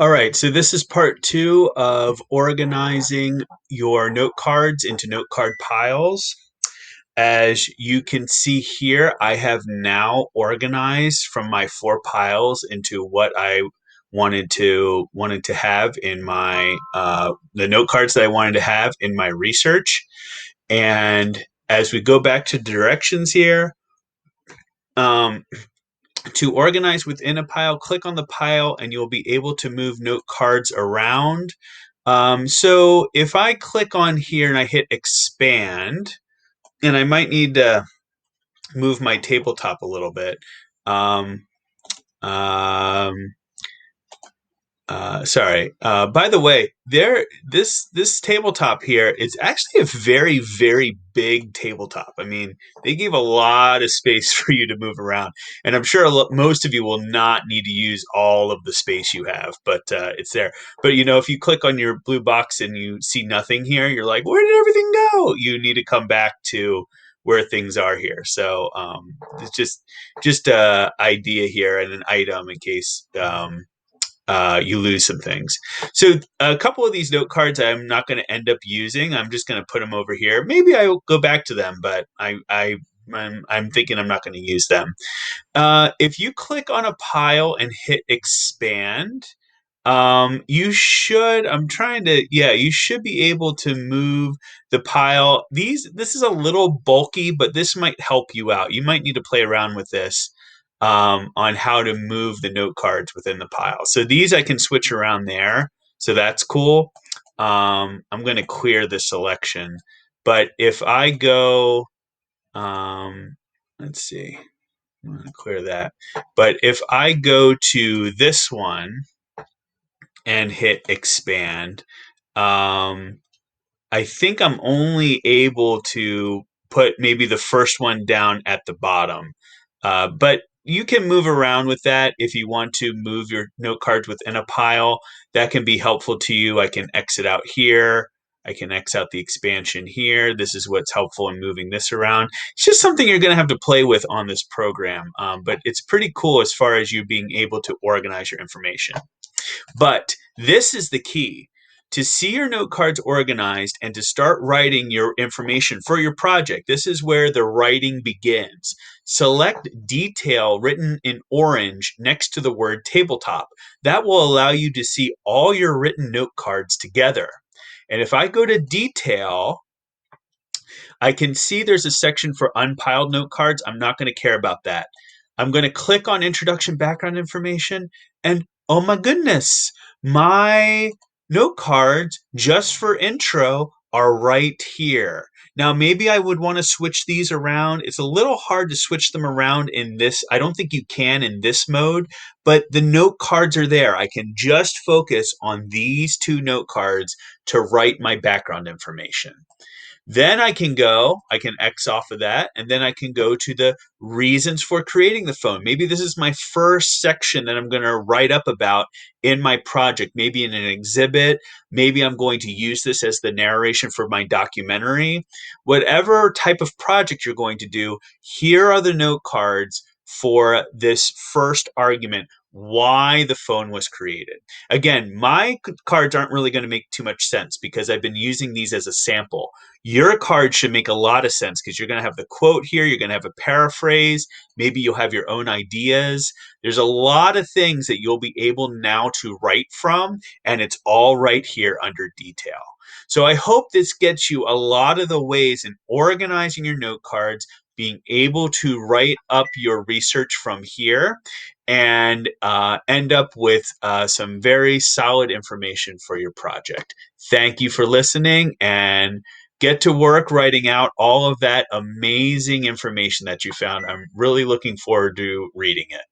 All right, so this is part two of organizing your note cards into note card piles. As you can see here, I have now organized from my four piles into what I wanted to have in my the note cards that I wanted to have in my research. And as we go back to directions here, um, to organize within a pile, click on the pile and you'll be able to move note cards around. So if I click on here and I hit expand, and I might need to move my tabletop a little bit. Um, um, Sorry. By the way, this tabletop here is actually a very very big tabletop. I mean, they gave a lot of space for you to move around, and I'm sure most of you will not need to use all of the space you have, but it's there. But if you click on your blue box and you see nothing here, you're like, where did everything go? You need to come back to where things are here. So it's just a idea here and an item in case. You lose some things. So a couple of these note cards I'm not going to end up using. I'm just going to put them over here. Maybe I'll go back to them, but I'm thinking I'm not going to use them. If you click on a pile and hit expand, you should. I'm trying to. Yeah, you should be able to move the pile. This is a little bulky, but this might help you out. You might need to play around with this on how to move the note cards within the pile. So these I can switch around there. So that's cool. I'm going to clear the selection, but if I go, let's see. I'm going to clear that. But if I go to this one and hit expand, um, I think I'm only able to put maybe the first one down at the bottom. But you can move around with that if you want to move your note cards within a pile. That can be helpful to you. I can exit out here. I can X out the expansion here. This is what's helpful in moving this around. It's just something you're going to have to play with on this program. But it's pretty cool as far as you being able to organize your information. But this is the key. To see your note cards organized and to start writing your information for your project, this is where the writing begins. Select detail written in orange next to the word tabletop. That will allow you to see all your written note cards together. And if I go to detail, I can see there's a section for unpiled note cards. I'm not going to care about that. I'm going to click on introduction background information, and oh my goodness, my note cards just for intro are right here. Now, maybe I would want to switch these around. It's a little hard to switch them around in this. I don't think you can in this mode, but the note cards are there. I can just focus on these two note cards to write my background information. Then I can X off of that, and then I can go to the reasons for creating the phone. Maybe this is my first section that I'm going to write up about in my project, maybe in an exhibit. Maybe I'm going to use this as the narration for my documentary. Whatever type of project you're going to do, here are the note cards for this first argument, why the phone was created. Again, my cards aren't really going to make too much sense because I've been using these as a sample. Your card should make a lot of sense because you're going to have the quote here, you're going to have a paraphrase, maybe you'll have your own ideas. There's a lot of things that you'll be able now to write from, and it's all right here under detail. So I hope this gets you a lot of the ways in organizing your note cards, being able to write up your research from here, and end up with some very solid information for your project. Thank you for listening, and get to work writing out all of that amazing information that you found. I'm really looking forward to reading it.